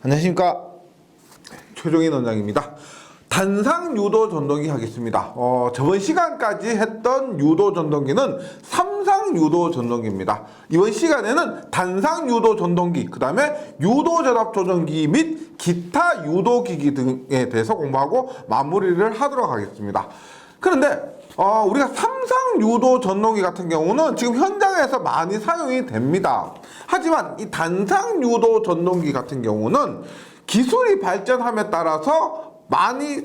안녕하십니까, 최종인 원장입니다. 단상 유도 전동기 하겠습니다. 저번 시간까지 했던 유도 전동기는 삼상 유도 전동기입니다. 이번 시간에는 단상 유도 전동기, 그 다음에 유도 전압 조정기 및 기타 유도 기기 등에 대해서 공부하고 마무리를 하도록 하겠습니다. 그런데 우리가 삼상 유도 전동기 같은 경우는 지금 현장에서 많이 사용이 됩니다. 하지만 이 단상 유도 전동기 같은 경우는 기술이 발전함에 따라서 많이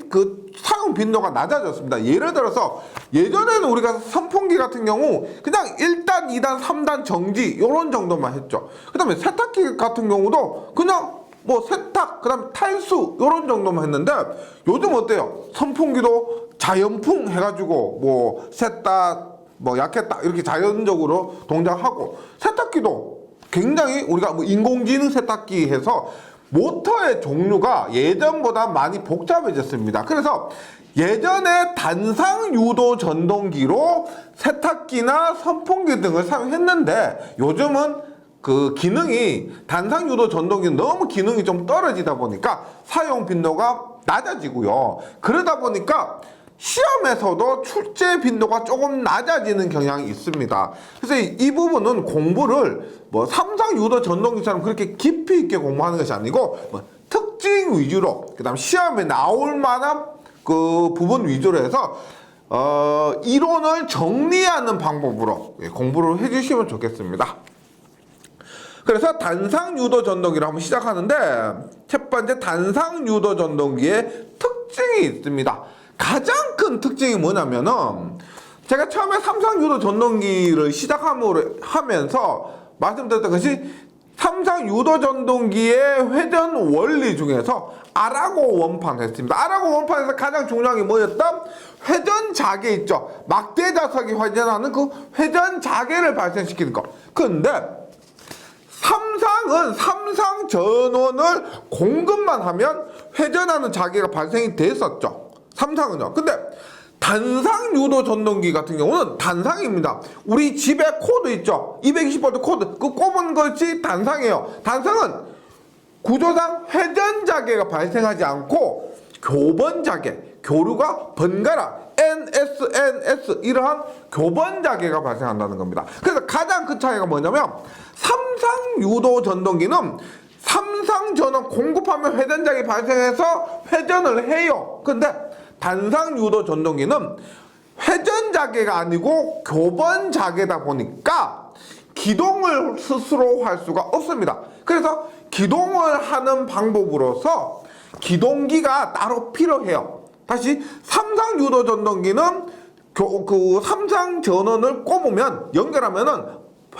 사용 빈도가 낮아졌습니다. 예를 들어서 예전에는 우리가 선풍기 같은 경우 그냥 1단, 2단, 3단 정지 이런 정도만 했죠. 그 다음에 세탁기 같은 경우도 그냥 뭐 세탁, 그 다음에 탈수 이런 정도만 했는데 요즘 어때요? 선풍기도 자연풍 해가지고 뭐 샜다, 뭐 약했다 이렇게 자연적으로 동작하고, 세탁기도 굉장히 우리가 뭐 인공지능 세탁기 해서 모터의 종류가 예전보다 많이 복잡해졌습니다. 그래서 예전에 단상 유도 전동기로 세탁기나 선풍기 등을 사용했는데 요즘은 그 기능이, 단상 유도 전동기는 너무 기능이 좀 떨어지다 보니까 사용 빈도가 낮아지고요. 그러다 보니까 시험에서도 출제 빈도가 조금 낮아지는 경향이 있습니다. 그래서 이 부분은 공부를 뭐 삼상 유도 전동기처럼 그렇게 깊이 있게 공부하는 것이 아니고 뭐 특징 위주로, 그 다음 시험에 나올 만한 그 부분 위주로 해서 이론을 정리하는 방법으로 공부를 해주시면 좋겠습니다. 그래서 단상 유도 전동기를 한번 시작하는데, 첫 번째 단상 유도 전동기의 특징이 있습니다. 가장 큰 특징이 뭐냐면은, 제가 처음에 삼상 유도 전동기를 시작하면서 말씀드렸던 것이 삼상 유도 전동기의 회전 원리 중에서 아라고 원판 했습니다. 아라고 원판에서 가장 중요한 게 뭐였다? 회전 자개 있죠. 막대 자석이 회전하는 그 회전 자개를 발생시키는 거. 근데 삼상은 삼상 전원을 공급만 하면 회전하는 자개가 발생이 됐었죠. 삼상은요. 근데 단상 유도 전동기 같은 경우는 단상입니다. 우리 집에 코드 있죠. 220V 코드. 그 꼽은 것이 단상이에요. 단상은 구조상 회전 자개가 발생하지 않고 교번 자개, 교류가 번갈아 NS 이러한 교번 자개가 발생한다는 겁니다. 그래서 가장 큰 차이가 뭐냐면, 삼상 유도 전동기는 삼상 전원 공급하면 회전 자개 발생해서 회전을 해요. 근데 단상 유도 전동기는 회전 자개가 아니고 교번 자개다 보니까 기동을 스스로 할 수가 없습니다. 그래서 기동을 하는 방법으로서 기동기가 따로 필요해요. 다시, 삼상 유도 전동기는 그 삼상 전원을 꼽으면, 연결하면은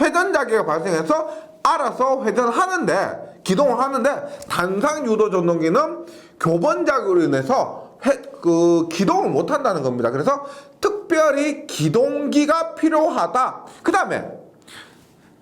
회전 자개가 발생해서 알아서 회전하는데, 기동을 하는데, 단상 유도 전동기는 교번 자개로 인해서 기동을 못 한다는 겁니다. 그래서 특별히 기동기가 필요하다. 그 다음에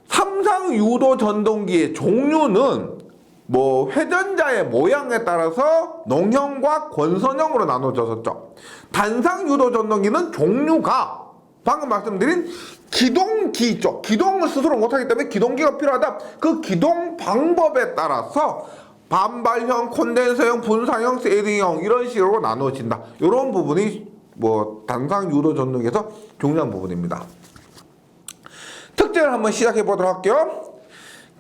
삼상 유도 전동기의 종류는 뭐 회전자의 모양에 따라서 농형과 권선형으로 나눠졌었죠. 단상 유도 전동기는 종류가 방금 말씀드린 기동기 있죠. 기동을 스스로 못하기 때문에 기동기가 필요하다. 그 기동 방법에 따라서 반발형, 콘덴서형, 분사형, 세딩형 이런 식으로 나누어진다. 이런 부분이 뭐 단상 유도 전동기에서 중요한 부분입니다. 특징을 한번 시작해 보도록 할게요.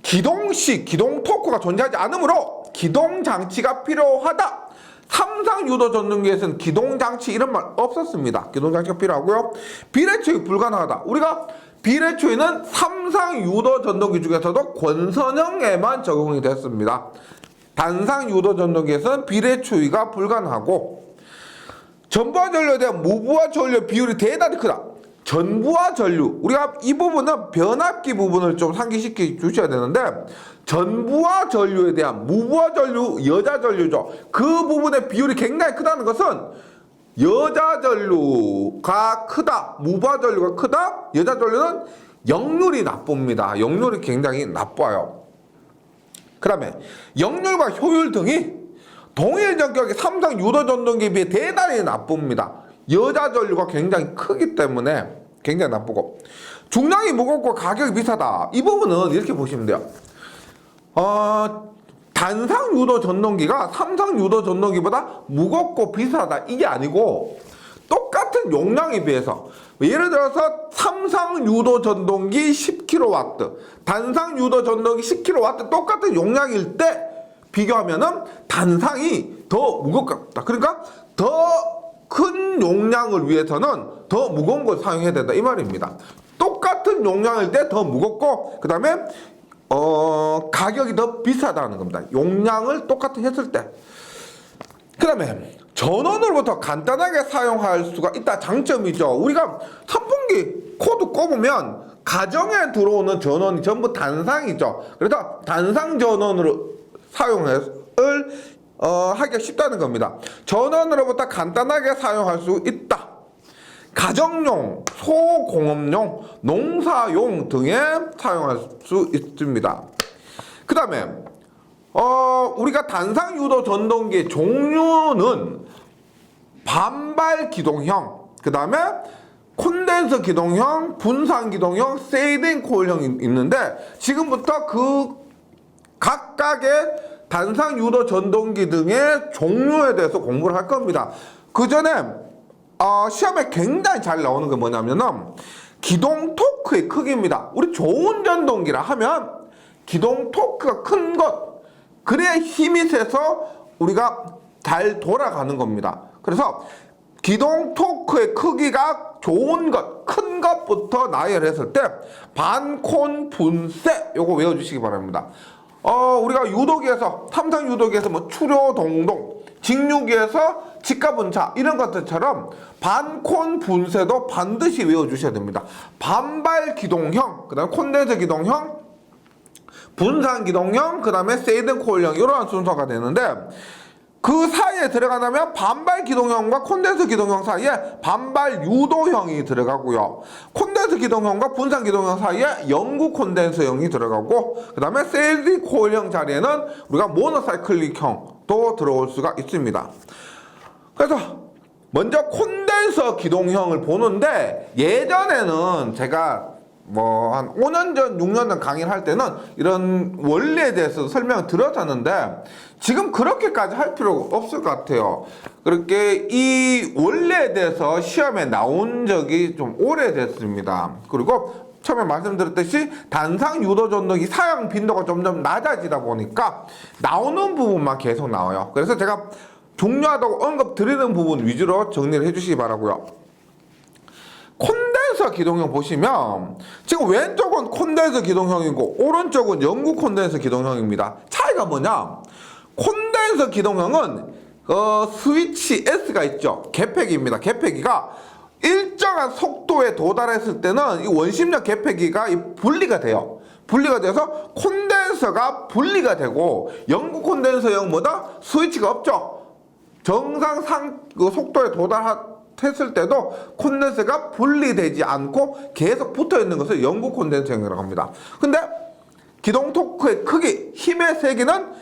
기동시, 기동 토크가 존재하지 않으므로 기동 장치가 필요하다. 삼상 유도 전동기에서는 기동 장치 이런 말 없었습니다. 기동 장치가 필요하고요. 비례초이 불가능하다. 우리가 비례초이는 삼상 유도 전동기 중에서도 권선형에만 적용이 됐습니다. 단상 유도 전동기에서는 비례초이가 불가능하고, 전부와 전류에 대한 무부하 전류 비율이 대단히 크다. 전부와 전류, 우리가 이 부분은 변압기 부분을 좀 상기시켜 주셔야 되는데, 전부와 전류에 대한 무부하 전류, 여자 전류죠. 그 부분의 비율이 굉장히 크다는 것은 여자 전류가 크다, 무부하 전류가 크다. 여자 전류는 역률이 나쁩니다. 역률이 굉장히 나빠요. 그 다음에 역률과 효율 등이 동일 전격의 삼상 유도 전동기에 비해 대단히 나쁩니다. 여자 전류가 굉장히 크기 때문에 굉장히 나쁘고, 중량이 무겁고 가격이 비싸다. 이 부분은 이렇게 보시면 돼요. 단상 유도 전동기가 삼상 유도 전동기보다 무겁고 비싸다 이게 아니고 똑같은 용량에 비해서 예를 들어서 삼상 유도 전동기 10kW, 단상 유도 전동기 10kW 똑같은 용량일 때 비교하면은 단상이 더 무겁다. 그러니까 더 큰 용량을 위해서는 더 무거운 걸 사용해야 된다 이 말입니다. 똑같은 용량일 때 더 무겁고 그 다음에 가격이 더 비싸다는 겁니다. 용량을 똑같이 했을 때. 그 다음에 전원으로부터 간단하게 사용할 수가 있다 장점이죠. 우리가 선풍기 코드 꼽으면 가정에 들어오는 전원이 전부 단상이죠. 그래서 단상 전원으로 사용을 하기가 쉽다는 겁니다. 전원으로부터 간단하게 사용할 수 있다. 가정용, 소공업용, 농사용 등에 사용할 수 있습니다. 그 다음에 우리가 단상 유도 전동기 종류는 반발 기동형, 그 다음에 콘덴서 기동형, 분산 기동형, 세이딩 코일형이 있는데 지금부터 그 각각의 단상 유도 전동기 등의 종류에 대해서 공부를 할 겁니다. 그 전에 시험에 굉장히 잘 나오는 게 뭐냐면은 기동 토크의 크기입니다. 우리 좋은 전동기라 하면 기동 토크가 큰 것, 그래야 힘이 세서 우리가 잘 돌아가는 겁니다. 그래서 기동 토크의 크기가 좋은 것, 큰 것부터 나열했을 때 반콘 분쇄 요거 외워주시기 바랍니다. 우리가 유도기에서 삼상 유도기에서 뭐 추료 동동, 직류기에서 직가분차 이런 것들처럼 반콘 분쇄도 반드시 외워주셔야 됩니다. 반발 기동형, 그 다음에 콘덴서 기동형, 분산 기동형, 그 다음에 세이든 코일형 이러한 순서가 되는데 그 사이에 들어가려면 반발 기동형과 콘덴서 기동형 사이에 반발 유도형이 들어가고요. 콘덴서 기동형과 분산 기동형 사이에 영구 콘덴서형이 들어가고 그 다음에 세이든 코일형 자리에는 우리가 모노사이클릭형도 들어올 수가 있습니다. 그래서 먼저 콘덴서 기동형을 보는데 예전에는 제가 한 5년 전, 6년 전 강의를 할 때는 이런 원리에 대해서 설명을 드렸었는데 지금 그렇게까지 할 필요가 없을 것 같아요. 그렇게 이 원리에 대해서 시험에 나온 적이 좀 오래됐습니다. 그리고 처음에 말씀드렸듯이 단상 유도 전동기 사용 빈도가 점점 낮아지다 보니까 나오는 부분만 계속 나와요. 그래서 제가 중요하다고 언급 드리는 부분 위주로 정리를 해주시기 바라고요. 콘덴서 기동형 보시면 지금 왼쪽은 콘덴서 기동형이고 오른쪽은 영구 콘덴서 기동형입니다. 차이가 뭐냐? 콘덴서 기동형은 스위치 S가 있죠. 개폐기입니다. 개폐기가 일정한 속도에 도달했을 때는 이 원심력 개폐기가 분리가 돼요. 분리가 돼서 콘덴서가 분리가 되고 영구 콘덴서형보다 스위치가 없죠. 정상 속도에 도달했을 때도 콘덴서가 분리되지 않고 계속 붙어있는 것을 영구 콘덴서형이라고 합니다. 근데 기동 토크의 크기, 힘의 세기는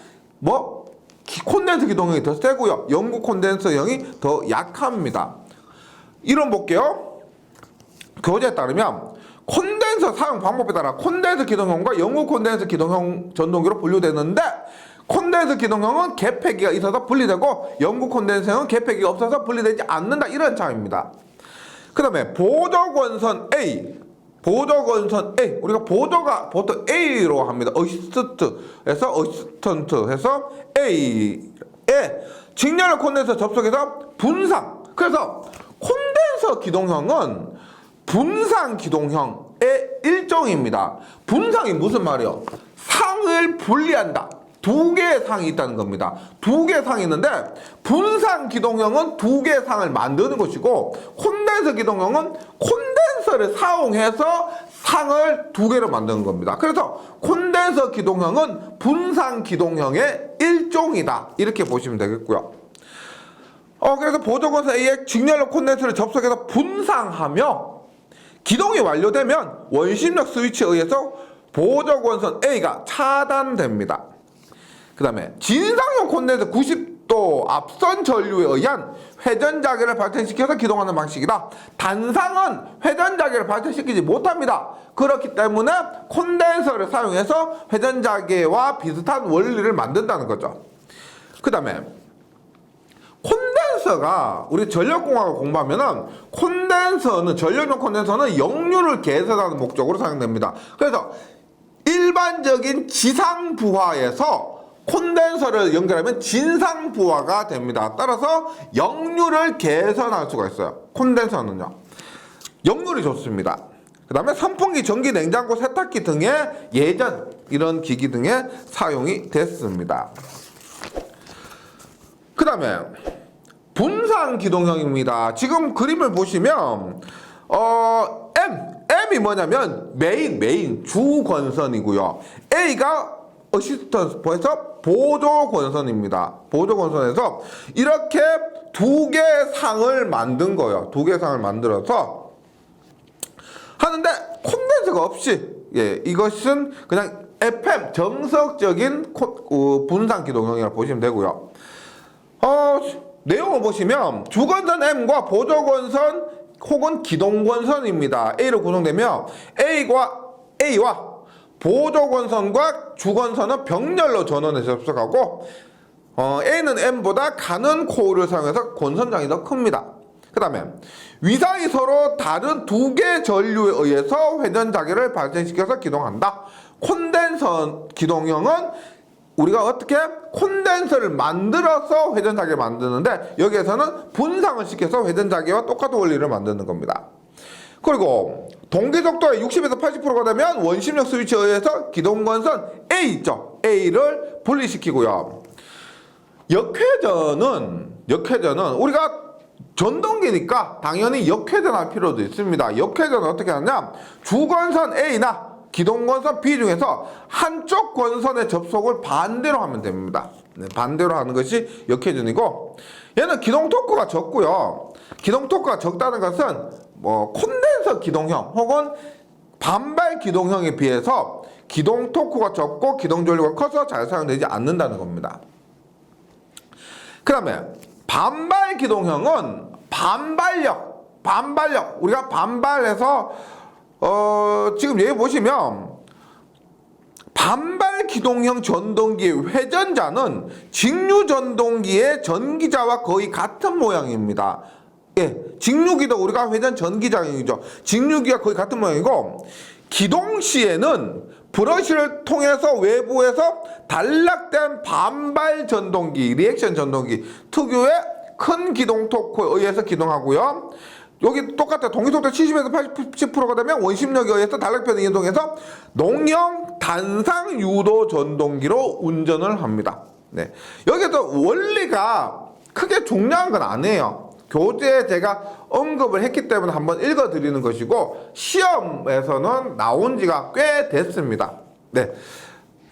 콘덴서 기동형이 더 세고요. 영구 콘덴서형이 더 약합니다. 이론 볼게요. 교재에 따르면 콘덴서 사용 방법에 따라 콘덴서 기동형과 영구 콘덴서 기동형 전동기로 분류되는데 콘덴서 기동형은 개폐기가 있어서 분리되고 영구 콘덴서형은 개폐기가 없어서 분리되지 않는다. 이런 차이입니다. 그 다음에 보조권선 A, 우리가 보조가 보통 A로 합니다. 어시스트에서 어시스턴트 해서 A에 직렬 콘덴서 접속해서 분산. 그래서 콘덴서 기동형은 분산 기동형의 일종입니다. 분산이 무슨 말이에요? 상을 분리한다. 두 개의 상이 있다는 겁니다. 두 개의 상이 있는데 분산 기동형은 두 개의 상을 만드는 것이고 콘덴서 기동형은 콘덴서를 사용해서 상을 두 개로 만드는 겁니다. 그래서 콘덴서 기동형은 분산 기동형의 일종이다. 이렇게 보시면 되겠고요. 그래서 보조권선 A에 직렬로 콘덴서를 접속해서 분산하며 기동이 완료되면 원심력 스위치에 의해서 보조권선 A가 차단됩니다. 그 다음에 진상용 콘덴서 90 또 앞선 전류에 의한 회전자계를 발생시켜서 기동하는 방식이다. 단상은 회전자계를 발생시키지 못합니다. 그렇기 때문에 콘덴서를 사용해서 회전자계와 비슷한 원리를 만든다는 거죠. 그 다음에 콘덴서가 우리 전력공학을 공부하면은 전력용 콘덴서는 역류를 개선하는 목적으로 사용됩니다. 그래서 일반적인 지상부하에서 콘덴서를 연결하면 진상부하가 됩니다. 따라서 역류를 개선할 수가 있어요. 콘덴서는요. 역률이 좋습니다. 그 다음에 선풍기, 전기, 냉장고, 세탁기 등의 예전 이런 기기 등에 사용이 됐습니다. 그 다음에 분산 기동형입니다. 지금 그림을 보시면 M이 뭐냐면 메인 주권선이고요. A가 어시스턴스에서 보조권선입니다. 보조권선에서 이렇게 두 개의 상을 만든 거예요. 두 개의 상을 만들어서 하는데 콘덴서가 없이 이것은 그냥 FM 정석적인 분산 기동형이라고 보시면 되고요. 내용을 보시면 주권선 M과 보조권선 혹은 기동권선입니다. A로 구성되며 A와 보조권선과 주권선은 병렬로 전원에 접속하고 A는 M보다 가는 코어를 사용해서 권선장이 더 큽니다. 그 다음에 위상이 서로 다른 두 개의 전류에 의해서 회전자계를 발생시켜서 기동한다. 콘덴서 기동형은 우리가 어떻게 콘덴서를 만들어서 회전자계를 만드는데 여기에서는 분상을 시켜서 회전자계와 똑같은 원리를 만드는 겁니다. 그리고 동계속도의 60에서 80%가 되면 원심력 스위치에 의해서 기동권선 A 있죠. A를 분리시키고요. 역회전은 우리가 전동기니까 당연히 역회전할 필요도 있습니다. 역회전은 어떻게 하냐? 주권선 A나 기동권선 B 중에서 한쪽 권선의 접속을 반대로 하면 됩니다. 반대로 하는 것이 역회전이고, 얘는 기동 토크가 적고요. 기동 토크가 적다는 것은 콘덴서 기동형 혹은 반발 기동형에 비해서 기동 토크가 적고 기동 전류가 커서 잘 사용되지 않는다는 겁니다. 그 다음에 반발 기동형은 반발력 우리가 반발해서 지금 여기 보시면 반발 기동형 전동기의 회전자는 직류 전동기의 전기자와 거의 같은 모양입니다. 직류기도 우리가 회전 전기장이죠. 직류기가 거의 같은 모양이고, 기동 시에는 브러쉬를 통해서 외부에서 단락된 반발 전동기, 리액션 전동기 특유의 큰 기동 토크에 의해서 기동하고요. 여기 똑같아. 동기속도 70에서 80%가 되면 원심력에 의해서 단락편을 이동해서 농형 단상 유도 전동기로 운전을 합니다. 여기도 원리가 크게 중요한 건 아니에요. 교재에 제가 언급을 했기 때문에 한번 읽어드리는 것이고, 시험에서는 나온 지가 꽤 됐습니다.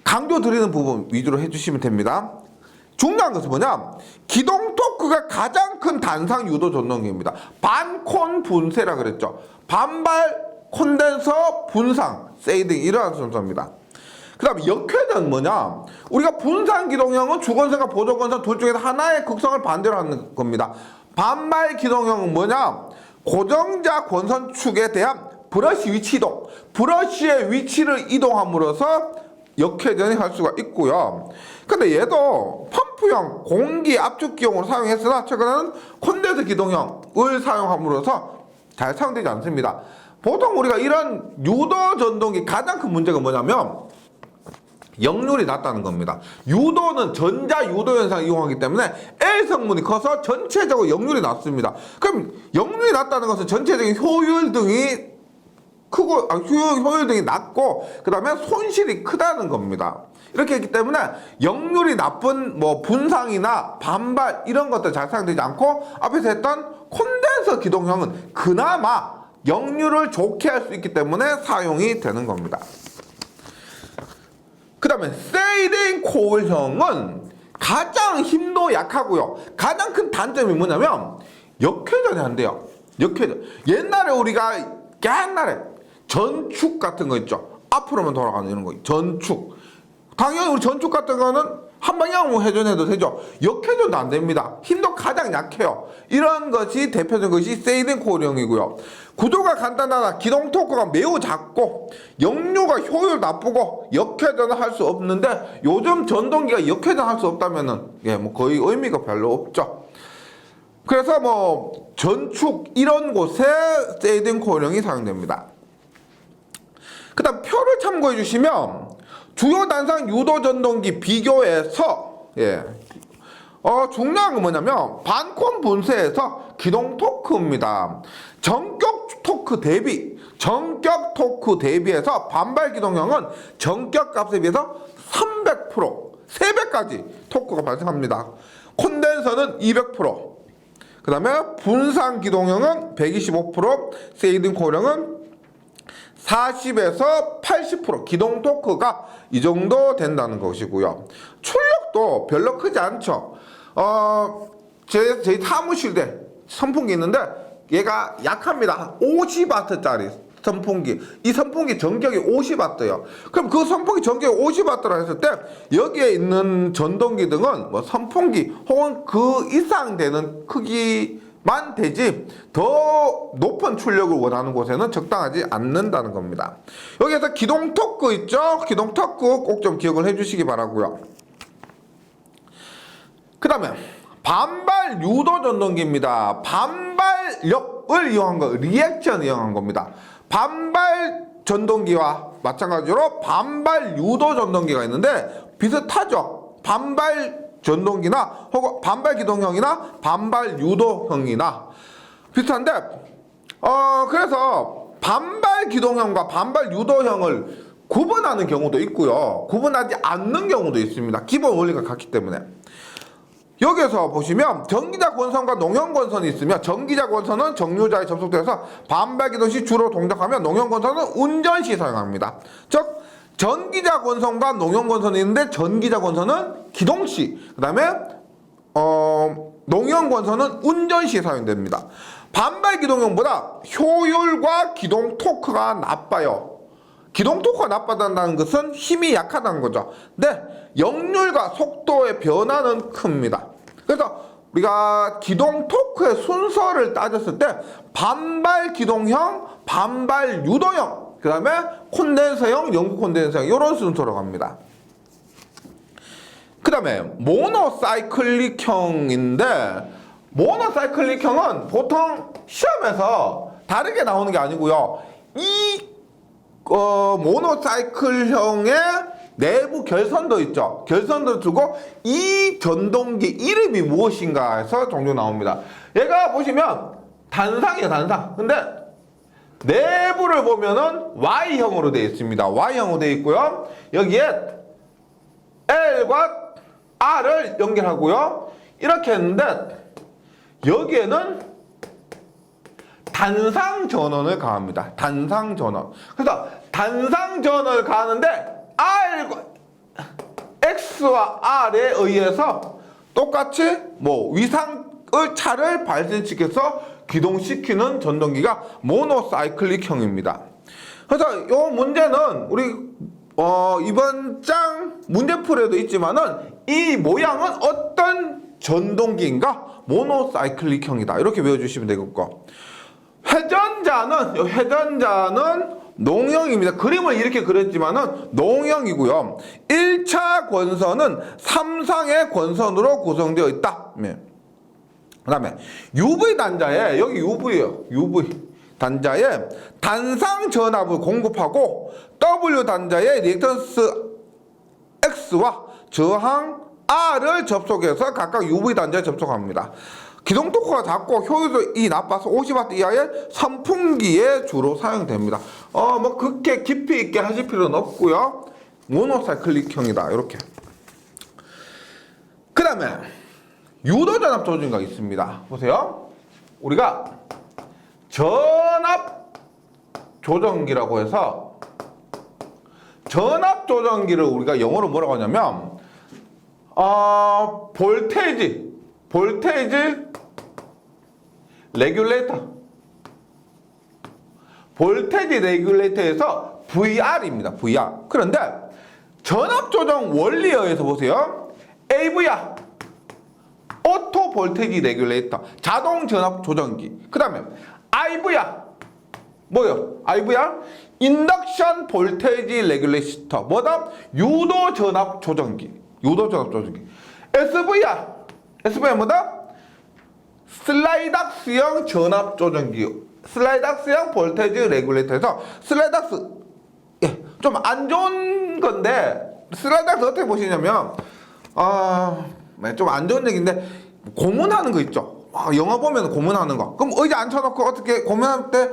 강조 드리는 부분 위주로 해주시면 됩니다. 중요한 것은 뭐냐? 기동 토크가 가장 큰 단상 유도 전동기입니다. 반콘 분쇄라 그랬죠. 반발, 콘덴서, 분상, 세이딩 이러한 순서입니다. 그 다음에 역회전 뭐냐? 우리가 분산 기동형은 주권선과 보조권선 둘 중에서 하나의 극성을 반대로 하는 겁니다. 반발 기동형은 뭐냐? 고정자 권선축에 대한 브러쉬 위치 이동, 브러쉬의 위치를 이동함으로써 역회전이 할 수가 있고요. 근데 얘도 펌프형 공기 압축기용으로 사용했으나 최근에는 콘덴서 기동형을 사용함으로써 잘 사용되지 않습니다. 보통 우리가 이런 유도 전동기 가장 큰 문제가 뭐냐면 역률이 낮다는 겁니다. 유도는 전자 유도 현상을 이용하기 때문에 L 성분이 커서 전체적으로 역률이 낮습니다. 그럼 역률이 낮다는 것은 전체적인 효율 등이 크고 효율 등이 낮고 그 다음에 손실이 크다는 겁니다. 이렇게 했기 때문에 역률이 나쁜 분상이나 반발 이런 것들 잘 사용되지 않고, 앞에서 했던 콘덴서 기동형은 그나마 역률을 좋게 할 수 있기 때문에 사용이 되는 겁니다. 그 다음에 세이딩 코일형은 가장 힘도 약하고요. 가장 큰 단점이 뭐냐면 역회전이 안 돼요. 역회전. 옛날에 우리가 전축 같은 거 있죠. 앞으로만 돌아가는 이런 거. 전축. 당연히 우리 전축 같은 거는 한 방향으로 회전해도 되죠. 역회전도 안 됩니다. 힘도 가장 약해요. 이런 것이 대표적인 것이 세이든 코일형이고요. 구조가 간단하다. 기동 토크가 매우 작고 역류가 효율 나쁘고 역회전을 할 수 없는데, 요즘 전동기가 역회전 할 수 없다면은 뭐 거의 의미가 별로 없죠. 그래서 뭐 전축 이런 곳에 세이든 코일형이 사용됩니다. 그 다음 표를 참고해 주시면 주요 단상 유도 전동기 비교해서 중요한 건 뭐냐면 반콘 분쇄에서 기동 토크입니다. 전격 토크 대비해서 반발 기동형은 전격 값에 비해서 300% 3배까지 토크가 발생합니다. 콘덴서는 200%, 그 다음에 분산 기동형은 125%, 세이든 코일형은 40에서 80% 기동 토크가 이 정도 된다는 것이고요. 출력도 별로 크지 않죠. 저희 사무실에 선풍기 있는데 얘가 약합니다. 50W짜리 선풍기. 이 선풍기 전격이 50W예요. 그럼 그 선풍기 전격이 50W라 했을 때 여기에 있는 전동기 등은 뭐 선풍기 혹은 그 이상 되는 크기만 되지 더 높은 출력을 원하는 곳에는 적당하지 않는다는 겁니다. 여기에서 기동 토크 있죠? 기동 토크 꼭 좀 기억을 해주시기 바라고요. 그 다음에 반발 유도 전동기입니다. 반발력을 이용한 거, 리액션을 이용한 겁니다. 반발 전동기와 마찬가지로 반발 유도 전동기가 있는데 비슷하죠. 반발 전동기나 혹은 반발 기동형이나 반발 유도형이나 비슷한데 그래서 반발 기동형과 반발 유도형을 구분하는 경우도 있고요. 구분하지 않는 경우도 있습니다. 기본 원리가 같기 때문에. 여기서 보시면 전기자 권선과 농형 권선이 있으며, 전기자 권선은 정류자에 접속돼서 반발 기동 시 주로 동작하며 농형 권선은 운전 시 사용합니다. 즉 전기자 권선과 농형 권선이 있는데 전기자 권선은 기동 시, 그 다음에 농형 권선은 운전 시 사용됩니다. 반발 기동형보다 효율과 기동 토크가 나빠요. 기동 토크가 나빠진다는 것은 힘이 약하다는 거죠. 근데 역률과 속도의 변화는 큽니다. 그래서 우리가 기동 토크의 순서를 따졌을 때 반발 기동형, 반발 유도형, 그 다음에 콘덴서형, 영구 콘덴서형 이런 순서로 갑니다. 그 다음에 모노사이클릭형인데, 모노사이클릭형은 보통 시험에서 다르게 나오는 게 아니고요. 이 모노사이클형의 내부 결선도 있죠. 결선도 두고 이 전동기 이름이 무엇인가 해서 종종 나옵니다. 얘가 보시면 단상이에요, 단상. 근데 내부를 보면은 Y형으로 되어 있습니다. Y형으로 되어 있고요. 여기에 L과 R을 연결하고요. 이렇게 했는데 여기에는 단상 전원을 가합니다. 단상 전원. 그래서 단상 전원을 가하는데 X와 R에 의해서 똑같이 뭐 위상의 차를 발생시켜서 기동시키는 전동기가 모노사이클릭형입니다. 그래서 이 문제는 우리 이번 장 문제풀이에도 있지만은 이 모양은 어떤 전동기인가? 모노사이클릭형이다. 이렇게 외워주시면 되겠고, 회전자는 농형입니다. 그림을 이렇게 그렸지만은 농형이고요. 1차 권선은 3상의 권선으로 구성되어 있다. 그 다음에 UV 단자에, 여기 UV예요. UV 단자에 단상 전압을 공급하고 W 단자에 리액턴스 X와 저항 R을 접속해서 각각 UV 단자에 접속합니다. 기동 토크가 작고 효율이 나빠서 50W 이하의 선풍기에 주로 사용됩니다. 뭐 그렇게 깊이 있게 하실 필요는 없고요. 모노사이클릭형이다. 이렇게. 그 다음에 유도전압 조정기가 있습니다. 보세요. 우리가 전압 조정기라고 해서, 전압 조정기를 우리가 영어로 뭐라고 하냐면 볼테이지 레귤레이터, 볼테이지 레귤레이터에서 VR입니다. VR. 그런데 전압 조정 원리에 의해서 보세요. AV야. 오토 볼테이지 레귤레이터. 자동 전압 조정기. 그 다음에 IV야. 뭐요? IV야? 인덕션 볼테이지 레귤레이터. 뭐다? 유도 전압 조정기. 유도 전압 조정기. SV야. SV야 뭐다? 슬라이닥스형 전압 조정기. 슬라이닥스형 볼테이지 레귤레이터에서 슬라이닥스 좀 안 좋은 건데 슬라이닥스 어떻게 보시냐면 좀 안 좋은 얘기인데 고문하는 거 있죠. 영화 보면 고문하는 거. 그럼 의자 앉혀놓고 어떻게 고문할 때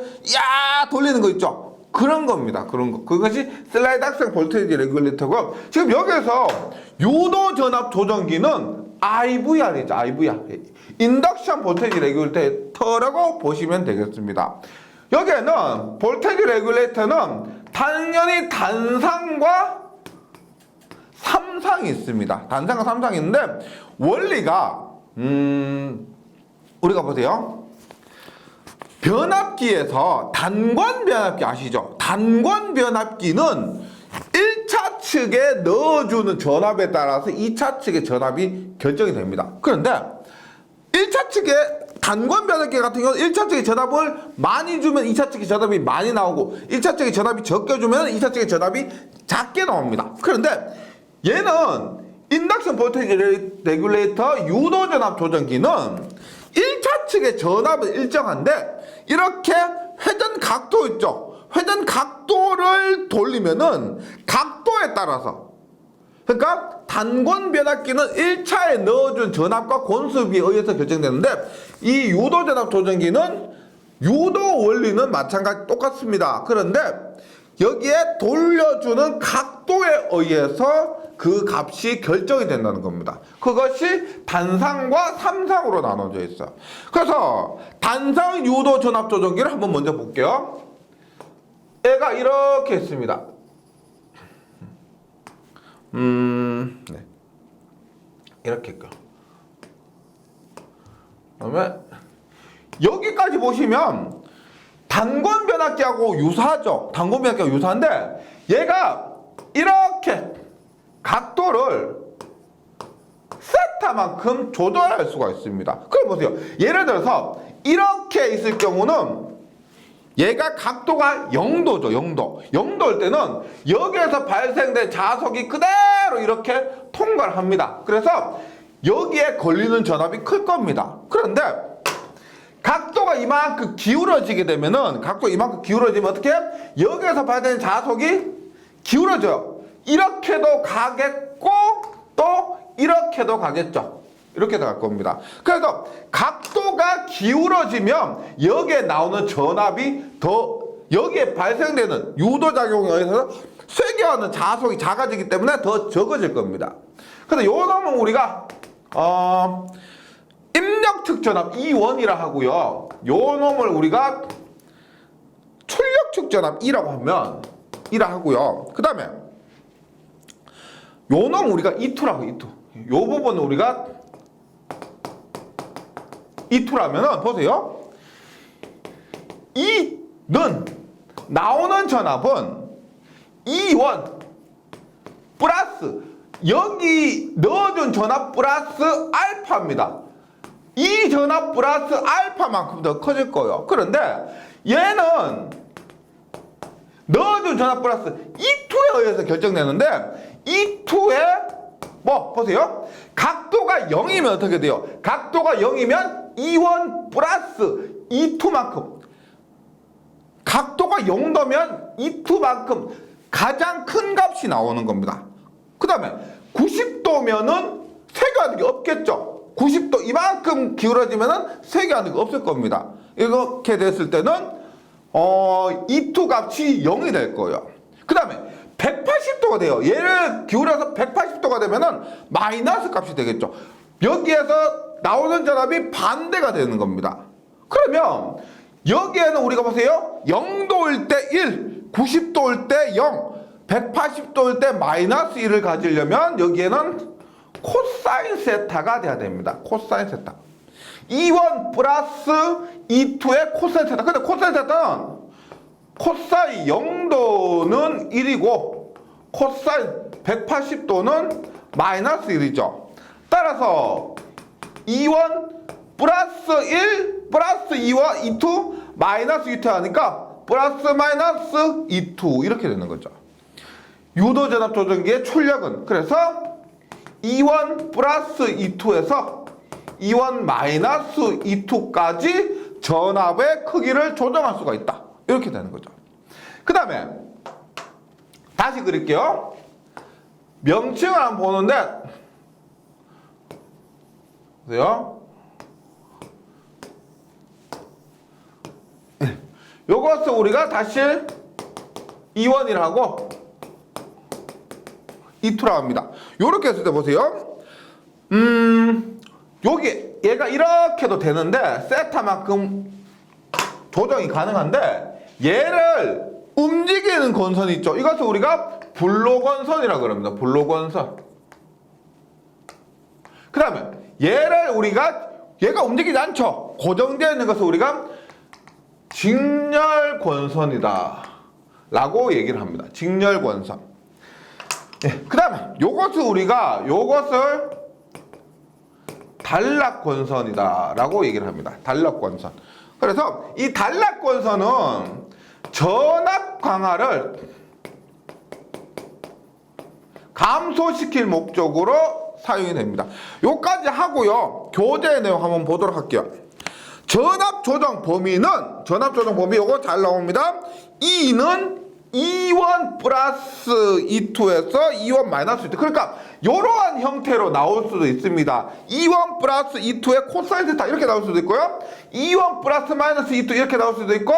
돌리는 거 있죠. 그런 겁니다. 그런 거. 그것이 슬라이드악스형 볼테이지 레귤레이터고 지금 여기서 유도 전압 조정기는 IVR이죠. IVR. 인덕션 볼테이지 레귤레이터라고 보시면 되겠습니다. 여기에는 볼테이지 레귤레이터는 당연히 단상과 삼상이 있습니다. 단상과 삼상이 있는데 원리가 우리가 보세요. 변압기에서 단권 변압기 아시죠? 단권 변압기는 1차 측에 넣어주는 전압에 따라서 2차 측의 전압이 결정이 됩니다. 그런데 1차 측에 단권 변압기 같은 경우는 1차 측의 전압을 많이 주면 2차 측의 전압이 많이 나오고 1차 측의 전압이 적게 주면 2차 측의 전압이 작게 나옵니다. 그런데 얘는 인덕션 볼테이지 레귤레이터 유도 전압 조정기는 1차 측의 전압은 일정한데 이렇게 회전 각도 있죠. 회전 각도를 돌리면은 각도에 따라서 그러니까 단권 변압기는 1차에 넣어준 전압과 권수비에 의해서 결정되는데 이 유도 전압 조정기는 유도 원리는 마찬가지 똑같습니다. 그런데 여기에 돌려주는 각도에 의해서 그 값이 결정이 된다는 겁니다. 그것이 단상과 삼상으로 나눠져 있어요. 그래서 단상 유도 전압 조정기를 한번 먼저 볼게요. 얘가 이렇게 있습니다. 네. 이렇게 있고. 그다음에 여기까지 보시면 단권 변압기하고 유사하죠. 단권 변압기하고 유사한데 얘가 이렇게 각도를 세타만큼 조절할 수가 있습니다. 그럼 보세요. 예를 들어서 이렇게 있을 경우는 얘가 각도가 0도죠. 0도. 0도일 때는 여기에서 발생된 자석이 그대로 이렇게 통과를 합니다. 그래서 여기에 걸리는 전압이 클 겁니다. 그런데 각도가 이만큼 기울어지게 되면은 각도가 이만큼 기울어지면 어떻게? 여기에서 발생된 자석이 기울어져요. 이렇게도 가겠고 또 이렇게도 가겠죠. 이렇게도 갈 겁니다. 그래서 각도가 기울어지면 여기에 나오는 전압이 더 여기에 발생되는 유도작용에 의해서 쇄기하는 자석이 작아지기 때문에 더 적어질 겁니다. 그래서 요 놈은 우리가 입력측 전압 E1이라 하고요. 요 놈을 우리가 출력측 전압 E라고 하면 E라 하고요. 그 다음에 요 놈 우리가 E2라고 E2. 요 부분은 우리가 E2라면은 보세요. E는 나오는 전압은 E1 플러스 여기 넣어준 전압 플러스 알파입니다. 이 전압 플러스 알파만큼 더 커질 거예요. 그런데 얘는 넣어준 전압 플러스 E2에 의해서 결정되는데 E2에 보세요. 각도가 0이면 어떻게 돼요? 각도가 0이면 E1 플러스 E2만큼 각도가 0도면 E2만큼 가장 큰 값이 나오는 겁니다. 그 다음에 90도면은 쇄기하는 게 없겠죠. 90도 이만큼 기울어지면은 쇄기하는 게 없을 겁니다. 이렇게 됐을 때는 E2 값이 0이 될 거예요. 그 다음에 180도가 돼요. 얘를 기울여서 180도가 되면은 마이너스 값이 되겠죠. 여기에서 나오는 전압이 반대가 되는 겁니다. 그러면 여기에는 우리가 보세요. 0도일 때 1, 90도일 때 0, 180도일 때 마이너스 1을 가지려면 여기에는 코사인 세타가 돼야 됩니다. 코사인 세타. E1 플러스 E2의 코사인 세타. 근데 코사인 세타는 코사인 0도는 1이고 코사인 180도는 마이너스 1이죠. 따라서 2원 플러스 1 플러스 2와 2, 마이너스 2 하니까 플러스 마이너스 2 이렇게 되는 거죠. 유도 전압 조정기의 출력은 그래서 2원 플러스 2에서 2원 마이너스 2까지 전압의 크기를 조정할 수가 있다. 이렇게 되는 거죠. 그 다음에 다시 그릴게요. 명칭을 한번 보는데 보세요. 요것을 우리가 다시 2원이라고 2라고 합니다. 요렇게 했을 때 보세요. 여기 얘가 이렇게도 되는데 세타만큼 조정이 가능한데 얘를 움직이는 건선이 있죠. 이것을 우리가 불로건선이라고 합니다. 불로건선. 그 다음에 얘를 얘가 움직이지 않죠. 고정되어 있는 것을 우리가 직렬권선이다 라고 얘기를 합니다. 직렬권선. 그 다음에 요것을 단락권선이다 라고 얘기를 합니다. 단락권선. 그래서 이 단락권선은 전압 강화를 감소시킬 목적으로 사용이 됩니다. 요까지 하고요. 교재 내용 한번 보도록 할게요. 전압 조정 범위 요거 잘 나옵니다. E는 2원 플러스 2에서 2원 마이너스 2. 그러니까 이러한 형태로 나올 수도 있습니다. 2원 플러스 2의 코사인 세타 이렇게 나올 수도 있고요. 2원 플러스 마이너스 2 이렇게 나올 수도 있고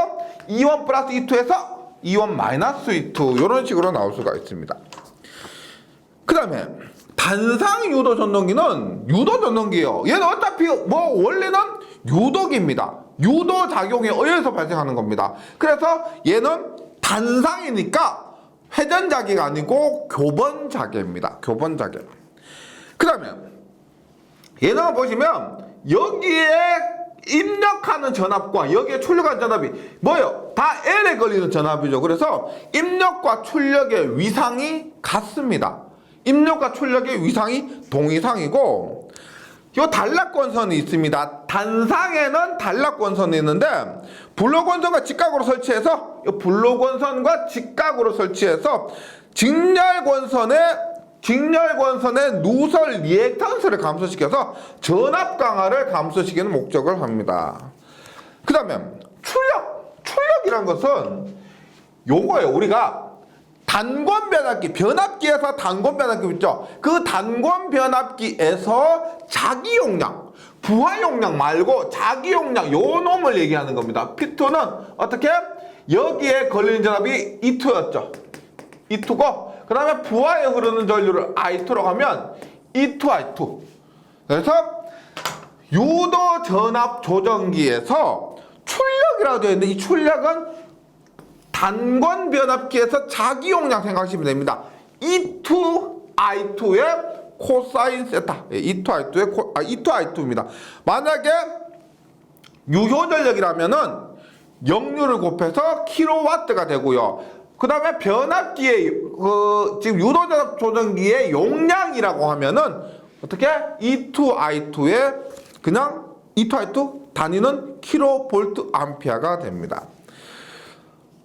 2원 플러스 2에서 2원 마이너스 2 이런 식으로 나올 수가 있습니다. 그 다음에 단상 유도 전동기는 유도 전동기예요. 얘는 어차피 원래는 유도기입니다. 유도 작용에 의해서 발생하는 겁니다. 그래서 얘는 단상이니까 회전자기가 아니고 교번자기입니다. 교번자기. 그 다음에 얘는 보시면 여기에 입력하는 전압과 여기에 출력하는 전압이 뭐예요? 다 L에 걸리는 전압이죠. 그래서 입력과 출력의 위상이 같습니다. 입력과 출력의 위상이 동이상이고 요 단락권선이 있습니다. 단상에는 단락권선이 있는데 불로권선과 직각으로 설치해서 요 불로권선과 직각으로 설치해서 직렬권선의 누설 리액턴스를 감소시켜서 전압 강화를 감소시키는 목적을 합니다. 그 다음에 출력이란 것은 요거예요. 우리가 단권 변압기에서 단권 변압기 있죠. 그 단권 변압기에서 자기 용량, 부하 용량 말고 자기 용량 요 놈을 얘기하는 겁니다. P2는 어떻게? 여기에 걸리는 전압이 E2였죠. E2고 그 다음에 부하에 흐르는 전류를 I2라고 하면 E2I2. 그래서 유도 전압 조정기에서 출력이라고 되어 있는데 이 출력은 단권 변압기에서 자기 용량 생각하시면 됩니다. E2I2의 코사인 세타. E2I2입니다. 만약에 유효 전력이라면은 역류를 곱해서 킬로와트가 되고요. 그 다음에 변압기의 지금 유도 전압 조정기의 용량이라고 하면은 어떻게? E2I2의 그냥 E2I2 단위는 킬로볼트 암페어가 됩니다.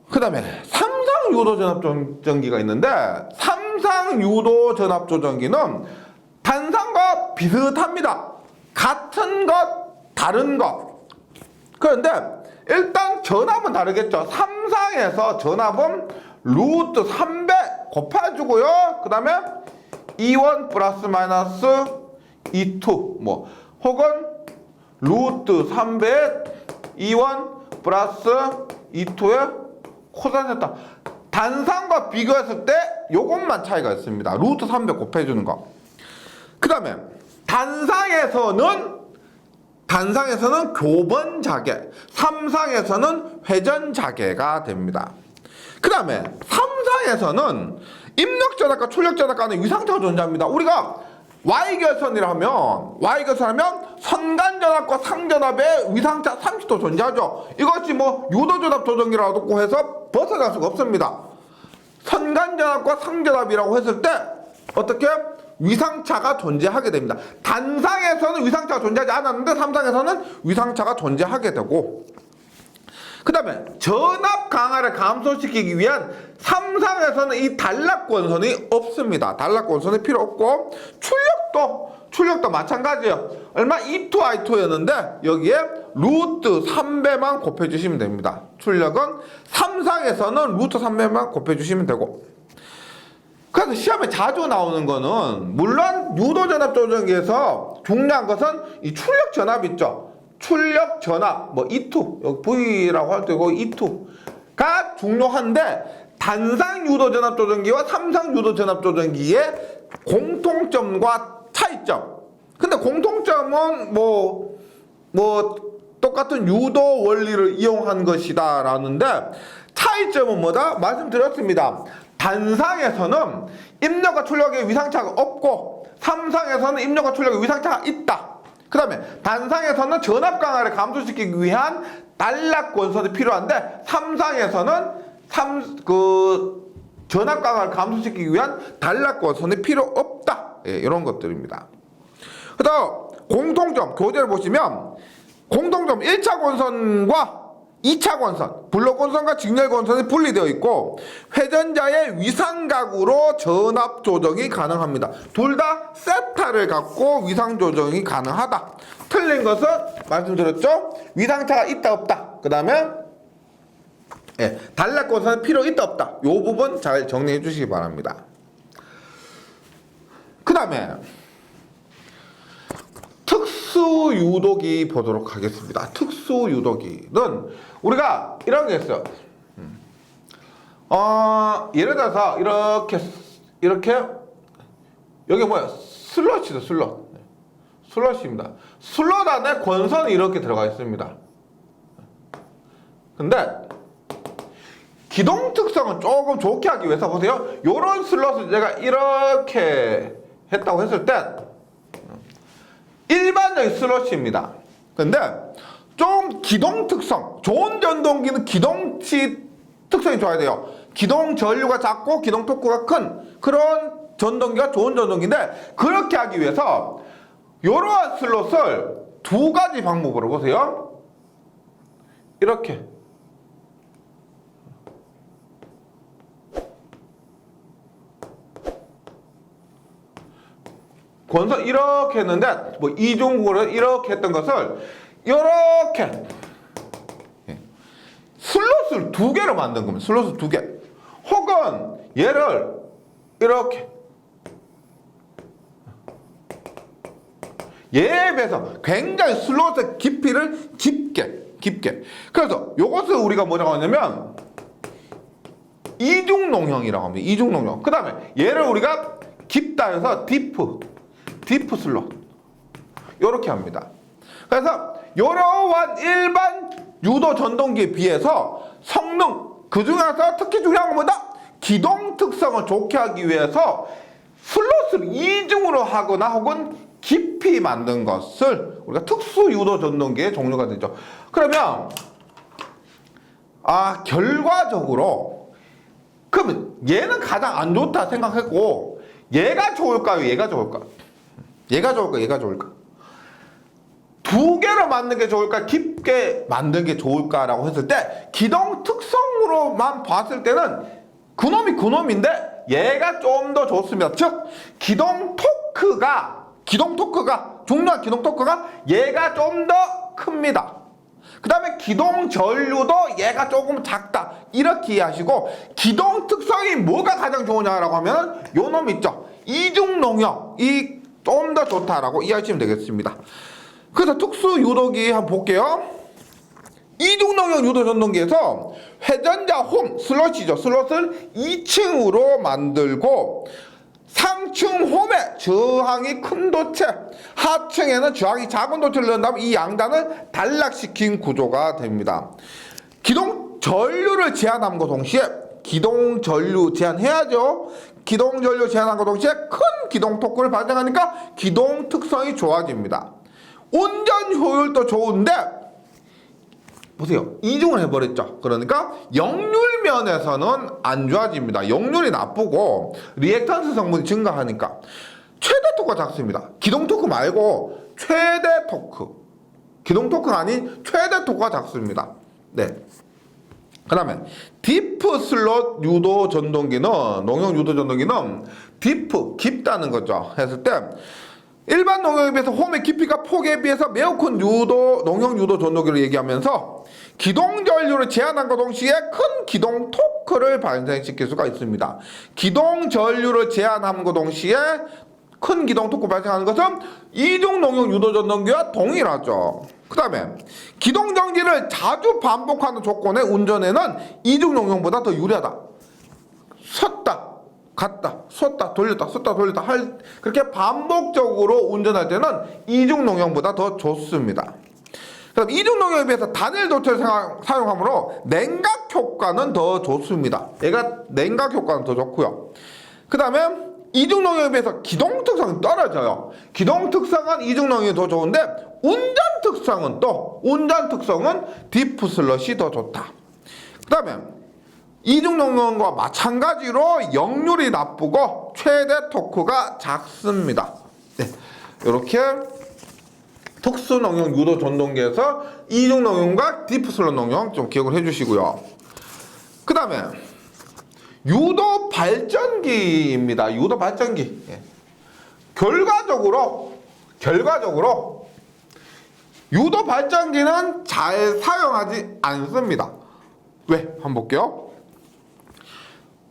그 다음에 삼상 유도 전압 조정기가 있는데 삼상 유도 전압 조정기는 단상과 비슷합니다. 같은 것, 다른 것. 그런데 일단 전압은 다르겠죠. 삼상에서 전압은 루트 3배 곱해주고요. 그 다음에 2원 플러스 마이너스 2 혹은 루트 3배 2원 플러스 2의 코사인 세타. 단상과 비교했을 때 요것만 차이가 있습니다. 루트 300 곱해주는 거. 그 다음에 단상에서는 교번자계, 삼상에서는 회전자계가 됩니다. 그 다음에 삼상에서는 입력전압과 출력전압 간의 위상차가 존재합니다. 우리가 Y결선이라 하면 선간전압과 상전압의 위상차 30도 존재하죠. 이것이 유도전압 조정기라고 해서 벗어날 수가 없습니다. 선간전압과 상전압이라고 했을 때 어떻게? 위상차가 존재하게 됩니다. 단상에서는 위상차가 존재하지 않았는데 삼상에서는 위상차가 존재하게 되고, 그 다음에 전압 강화를 감소시키기 위한 삼상에서는 이 단락권선이 없습니다. 단락권선이 필요 없고, 출력도 마찬가지예요. 얼마? E2I2였는데 여기에 루트 3배만 곱해주시면 됩니다. 출력은 삼상에서는 루트 3배만 곱해주시면 되고, 그래서 시험에 자주 나오는 거는, 물론 유도전압 조정기에서 중요한 것은 이 출력 전압 있죠. 출력 전압, 뭐 E2, 여기 V라고 할 때고 E2가 중요한데, 단상 유도 전압 조정기와 삼상 유도 전압 조정기의 공통점과 차이점. 근데 공통점은 뭐 똑같은 유도 원리를 이용한 것이다 라는데, 차이점은 뭐다? 말씀드렸습니다. 단상에서는 입력과 출력에 위상차가 없고, 삼상에서는 입력과 출력에 위상차가 있다. 그 다음에 단상에서는 전압 강화를 감소시키기 위한 단락권선이 필요한데, 삼상에서는 전압 강화를 감소시키기 위한 단락권선이 필요 없다. 예, 이런 것들입니다. 그 다음 공통점 교재를 보시면, 공통점 1차 권선과 2차 권선, 블록 권선과 직렬 권선이 분리되어 있고, 회전자의 위상각으로 전압 조정이 가능합니다. 둘 다 세타를 갖고 위상 조정이 가능하다. 틀린 것은 말씀드렸죠? 위상차가 있다 없다. 그 다음에 단락 권선이 필요 있다 없다. 이 부분 잘 정리해 주시기 바랍니다. 그 다음에 특수유도기 보도록 하겠습니다. 특수유도기는 우리가 이런 게 있어요. 예를 들어서 이렇게 여기 뭐야? 슬롯이죠, 슬롯. 슬롯입니다. 슬롯 안에 권선이 이렇게 들어가 있습니다. 근데 기동 특성은 조금 좋게 하기 위해서 보세요. 요런 슬롯을 제가 이렇게 했다고 했을 때 일반적인 슬롯입니다. 근데 좀 기동 특성, 좋은 전동기는 기동치 특성이 좋아야 돼요. 기동 전류가 작고 기동 토크가 큰 그런 전동기가 좋은 전동기인데, 그렇게 하기 위해서 이러한 슬롯을 두 가지 방법으로 보세요. 이렇게 권선 이렇게 했는데, 뭐 이중구로 이렇게 했던 것을 이렇게 슬롯을 두 개로 만든 겁니다. 슬롯을 두 개. 혹은 얘를 이렇게 얘에 비해서 굉장히 슬롯의 깊이를 깊게. 그래서 이것을 우리가 뭐라고 하냐면 이중농형이라고 합니다. 이중농형. 그 다음에 얘를 우리가 깊다 해서 디프 슬롯 이렇게 합니다. 그래서 이러한 일반 유도 전동기에 비해서 성능, 그 중에서 특히 중요한 건 뭐다? 기동 특성을 좋게 하기 위해서 슬롯을 이중으로 하거나 혹은 깊이 만든 것을 우리가 특수 유도 전동기의 종류가 되죠. 그러면 결과적으로 그러면 얘는 가장 안 좋다 생각했고, 얘가 좋을까요? 얘가 좋을까? 두 개로 만든 게 좋을까? 깊게 만든 게 좋을까라고 했을 때, 기동 특성으로만 봤을 때는 그놈인데 얘가 좀 더 좋습니다. 즉 중요한 기동 토크가 얘가 좀 더 큽니다. 그 다음에 기동 전류도 얘가 조금 작다, 이렇게 이해하시고, 기동 특성이 뭐가 가장 좋으냐라고 하면 요 놈 있죠. 이중농형이 좀 더 좋다라고 이해하시면 되겠습니다. 그래서 특수 유도기 한번 볼게요. 이중농형 유도 전동기에서 회전자 홈, 슬롯이죠. 슬롯을 2층으로 만들고, 상층 홈에 저항이 큰 도체, 하층에는 저항이 작은 도체를 넣은 다음 이 양단을 단락시킨 구조가 됩니다. 기동 전류를 제한함과 동시에 기동 전류 제한해야죠. 기동 전류 제한함과 동시에 큰 기동 토크를 발생하니까 기동 특성이 좋아집니다. 운전 효율도 좋은데 보세요. 이중을 해버렸죠. 그러니까 역률 면에서는 안 좋아집니다. 역률이 나쁘고 리액턴스 성분이 증가하니까. 최대 토크가 작습니다. 기동 토크 말고 최대 토크. 기동 토크가 아닌 최대 토크가 작습니다. 네. 그 다음에 디프 슬롯 유도 전동기는, 농용 유도 전동기는 디프, 깊다는 거죠. 했을 때 일반 농용에 비해서 홈의 깊이가 폭에 비해서 매우 큰 농용 유도 전동기를 얘기하면서 기동 전류를 제한함과 동시에 큰 기동 토크를 발생시킬 수가 있습니다. 기동 전류를 제한함과 동시에 큰 기동 토크 발생하는 것은 이중 농용 유도 전동기와 동일하죠. 그 다음에 기동 정지를 자주 반복하는 조건의 운전에는 이중 농용보다 더 유리하다. 섰다 갔다 섰다 돌렸다 섰다 돌렸다 그렇게 반복적으로 운전할 때는 이중 농용보다 더 좋습니다. 그럼 이중 농용에 비해서 단일 도체를 사용하므로 냉각 효과는 더 좋습니다. 얘가 냉각 효과는 더 좋고요. 그 다음에 이중 농용에 비해서 기동 특성이 떨어져요. 기동 특성은 이중 농용이 더 좋은데 운전 특성은 디프 슬롯이 더 좋다. 그 다음에 이중 농용과 마찬가지로 역률이 나쁘고 최대 토크가 작습니다. 네, 이렇게 특수 농용 유도 전동기에서 이중 농용과 디프 슬롯 농용 좀 기억을 해주시고요. 그 다음에 유도 발전기입니다. 유도 발전기. 예. 결과적으로 유도 발전기는 잘 사용하지 않습니다. 왜? 한번 볼게요.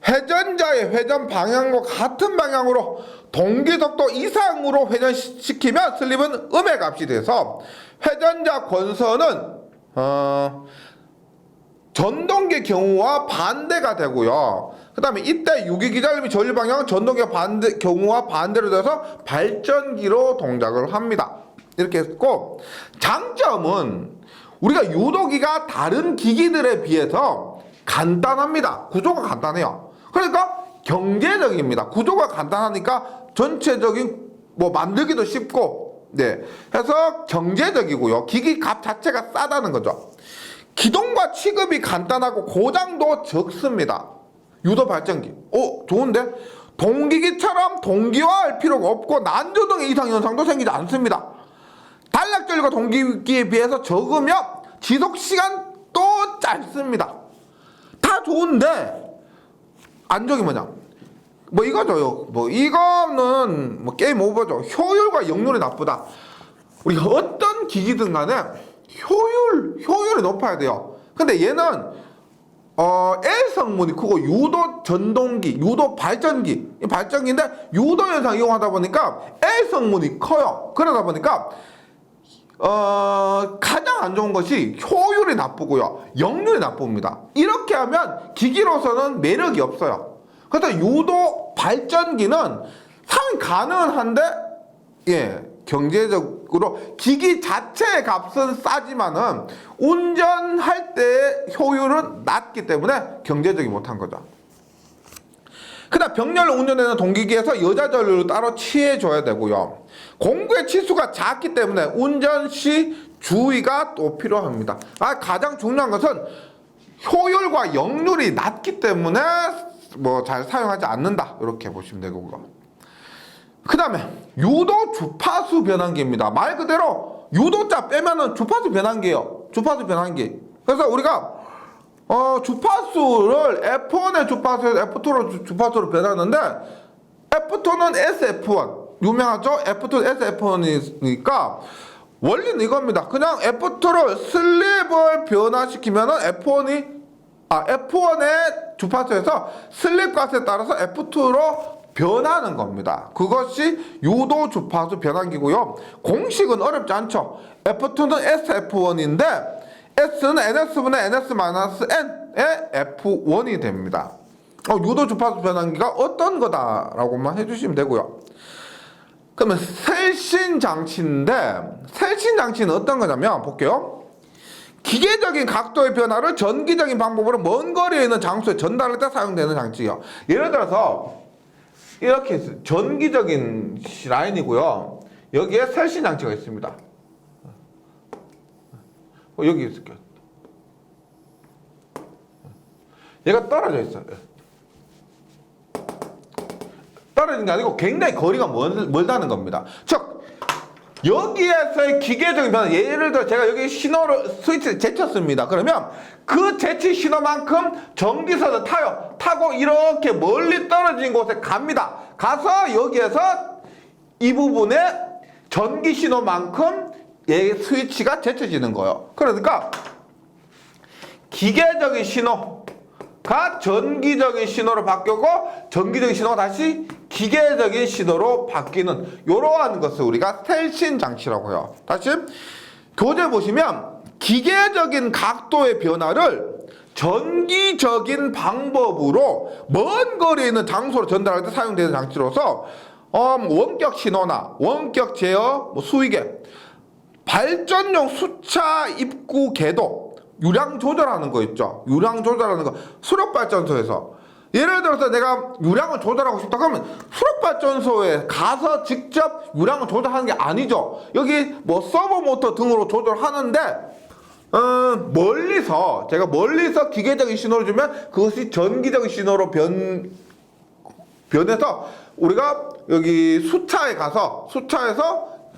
회전자의 회전 방향과 같은 방향으로 동기 속도 이상으로 회전시키면 슬립은 음의 값이 돼서 회전자 권선은 전동기 경우와 반대가 되고요. 그 다음에 이때 유기기장림이 전류 방향은 전동기 경우와 반대로 돼서 발전기로 동작을 합니다. 이렇게 했고, 장점은 우리가 유도기가 다른 기기들에 비해서 간단합니다. 구조가 간단해요. 그러니까 경제적입니다. 구조가 간단하니까 전체적인 만들기도 쉽고, 네, 해서 경제적이고요. 기기 값 자체가 싸다는 거죠. 기동과 취급이 간단하고 고장도 적습니다. 유도 발전기. 좋은데? 동기기처럼 동기화할 필요가 없고 난조 등의 이상 현상도 생기지 않습니다. 단락 전류가 동기기에 비해서 적으며 지속 시간도 짧습니다. 다 좋은데 안정이 뭐냐? 이거죠. 이거는 게임 오버죠. 효율과 역률이 나쁘다. 우리가 어떤 기기든 간에 효율이 높아야 돼요. 근데 얘는 L 성분이 크고 유도 전동기, 유도 발전기인데 유도 현상 이용하다 보니까 L 성분이 커요. 그러다 보니까 가장 안 좋은 것이 효율이 나쁘고요, 역률이 나쁩니다. 이렇게 하면 기기로서는 매력이 없어요. 그래서 유도 발전기는 사용 가능한데, 경제적으로 기기 자체의 값은 싸지만은 운전할 때 효율은 낮기 때문에 경제적이 못한 거죠. 그다음 병렬 운전에는 동기기에서 여자 전류를 따로 취해줘야 되고요. 공구의 치수가 작기 때문에 운전 시 주의가 또 필요합니다. 가장 중요한 것은 효율과 역률이 낮기 때문에 잘 사용하지 않는다, 이렇게 보시면 되고요. 그 다음에 유도 주파수 변환기입니다. 말 그대로 유도자 빼면은 주파수 변환기예요. 주파수 변환기. 그래서 우리가 주파수를 F1의 주파수에서 F2로 주파수로 변하는데, F2는 SF1 유명하죠? F2는 SF1이니까 원리는 이겁니다. 그냥 F2를 슬립을 변화시키면은 F1의 주파수에서 슬립 값에 따라서 F2로 변하는 겁니다. 그것이 유도 주파수 변환기고요. 공식은 어렵지 않죠. F2는 SF1인데 S는 NS분의 NS-N의 F1이 됩니다. 유도 주파수 변환기가 어떤 거다라고만 해주시면 되고요. 그러면 셀신 장치인데, 셀신 장치는 어떤 거냐면 볼게요. 기계적인 각도의 변화를 전기적인 방법으로 먼 거리에 있는 장소에 전달할 때 사용되는 장치예요. 예를 들어서 이렇게 전기적인 라인이고요. 여기에 셀신 장치가 있습니다. 여기 있을게요. 얘가 떨어져 있어요. 떨어진 게 아니고 굉장히 거리가 멀다는 겁니다. 즉 여기에서의 기계적인 변화, 예를 들어 제가 여기 신호를 스위치를 제쳤습니다. 그러면 그 제치 신호만큼 전기선을 타고 이렇게 멀리 떨어진 곳에 갑니다. 가서 여기에서 이 부분에 전기 신호만큼 스위치가 제쳐지는 거예요. 그러니까 기계적인 신호가 전기적인 신호로 바뀌고 전기적인 신호가 다시 기계적인 신호로 바뀌는 이러한 것을 우리가 셀신 장치라고 해요. 다시 교재 보시면 기계적인 각도의 변화를 전기적인 방법으로 먼 거리에 있는 장소로 전달할 때 사용되는 장치로서 원격 신호나 원격 제어, 수위계, 발전용 수차 입구 궤도, 유량 조절하는 거 있죠. 유량 조절하는 거 수력발전소에서 예를 들어서 내가 유량을 조절하고 싶다 그러면 수력발전소에 가서 직접 유량을 조절하는 게 아니죠. 여기 뭐 서버 모터 등으로 조절하는데 제가 멀리서 기계적인 신호를 주면 그것이 전기적인 신호로 변해서 우리가 여기 수차에서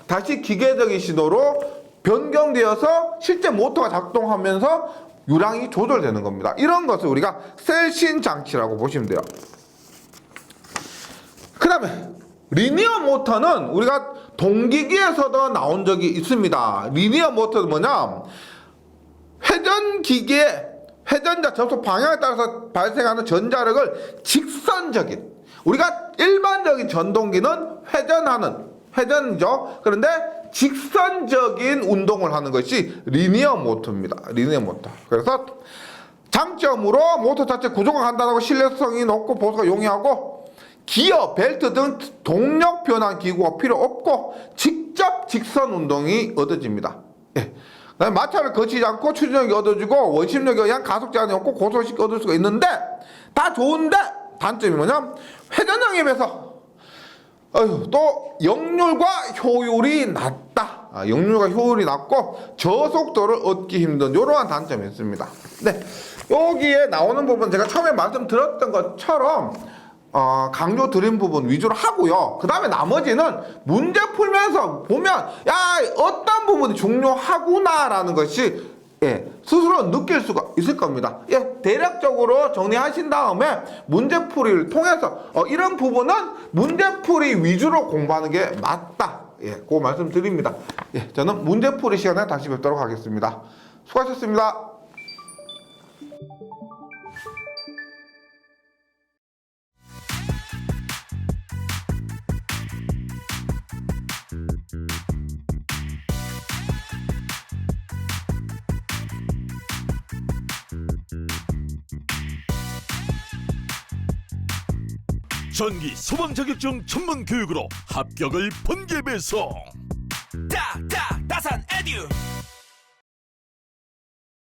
다시 기계적인 신호로 변경되어서 실제 모터가 작동하면서 유량이 조절되는 겁니다. 이런 것을 우리가 셀신 장치라고 보시면 돼요. 그 다음에 리니어 모터는 우리가 동기기에서도 나온 적이 있습니다. 리니어 모터는 뭐냐, 회전자 접속 방향에 따라서 발생하는 전자력을 직선적인, 우리가 일반적인 전동기는 회전이죠. 그런데 직선적인 운동을 하는 것이 리니어 모터입니다. 리니어 모터. 그래서 장점으로 모터 자체 구조가 간단하고 신뢰성이 높고 보수가 용이하고 기어, 벨트 등 동력 변환 기구가 필요 없고 직접 직선 운동이 얻어집니다. 예. 그다음에 마찰을 거치지 않고 추진력이 얻어지고 원심력에 의한 가속 제한이 없고 고속식 얻을 수가 있는데 다 좋은데 단점이 뭐냐, 회전량에 비해서 또 역률과 효율이 낮다. 역률과 효율이 낮고 저속도를 얻기 힘든 이러한 단점이 있습니다. 네, 여기에 나오는 부분 제가 처음에 말씀드렸던 것처럼 강조 드린 부분 위주로 하고요. 그 다음에 나머지는 문제 풀면서 보면 야, 어떤 부분이 중요하구나라는 것이 스스로 느낄 수가 있을 겁니다. 대략적으로 정리하신 다음에 문제풀이를 통해서 이런 부분은 문제풀이 위주로 공부하는 게 맞다. 그 말씀 드립니다. 저는 문제풀이 시간에 다시 뵙도록 하겠습니다. 수고하셨습니다. 전기 소방 자격증 전문 교육으로 합격을 번개 배송. 다산 에듀